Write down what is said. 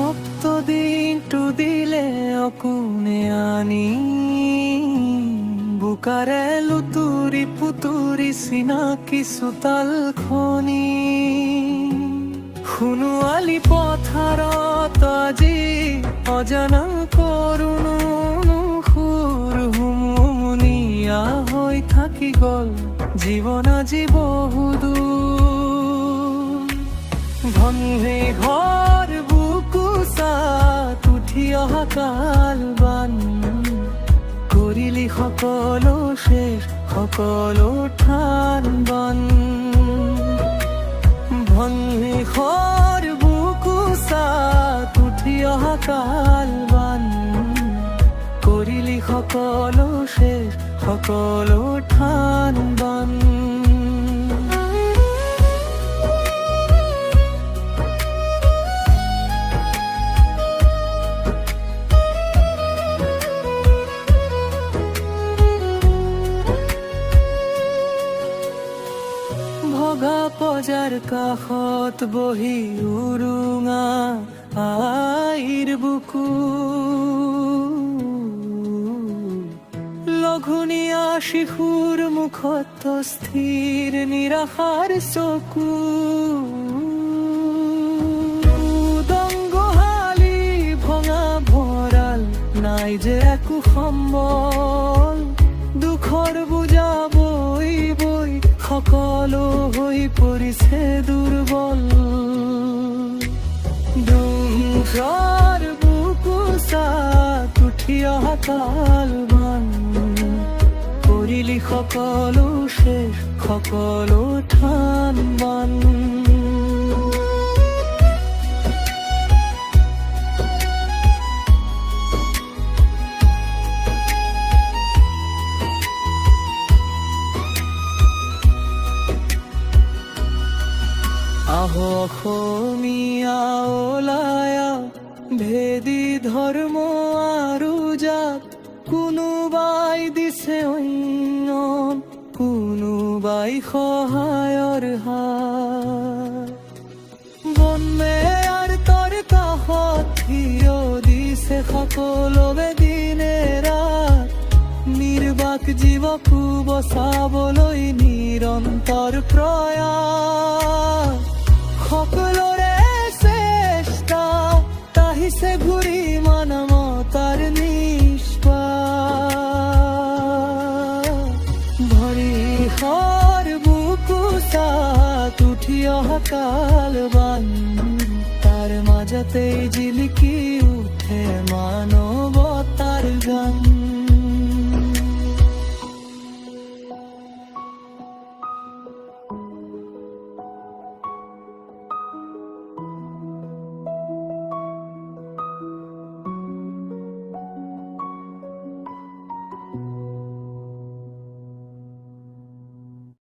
সমাপ্ত দিনটো দিলে অকোনে আনি বুকাৰে লুতুৰি পুতুৰি চিনাকি চোতাল খনি সোণোৱালী পথাৰত আজি অজানা কৰোণ সুৰ হুমুমুনিয়া হৈ থাকি গ'ল জীৱন আজি বহুদূৰ ভনী ঘৰ বুকুচাত উঠি অহা কালবান কৰিলি সকলো শেষ সকলো ঠান বন ভনী ঘৰ বুকুচাত উঠি অহা কালবান কৰিলি সকলো শেষ সকলো ঠান বন ভগা পজাৰ কাষত বহি উৰুঙা আইৰ বুকু লঘুণীয়া শিশুৰ মুখত স্থিৰ নিৰাশাৰ চকু দংগহালি ভঙা ভঁৰাল নাই যে একো সম্বল দুখৰ বুজা বৈ বৈ সকলো হৈ পৰিছে দুৰ্বল দুখৰ বুকুচাত উঠি অহা কালবান কৰিলি সকলো শেষ সকলো ঠান বান আহো অসমীয়া ওলায়া ভেদি ধৰ্ম আৰু জাত কোনোবাই দিছে অন্যন কোনোবাই সহায়ৰ হাত বনমেয়াৰ তৰ কাষত থিয় দিছে সকলোৱে দিনে ৰাত নিৰ্বাক জীৱকো বচাবলৈ নিৰন্তৰ প্ৰয়াস সকলোৰে চেষ্টা আহিছে ঘূৰি মানৱতাৰ নিষ্পাপ ভৰিষৰ বুকুচাত উঠি অহা কালবান তাৰ মাজতেই জিলিকি উঠে মানৱতাৰ গান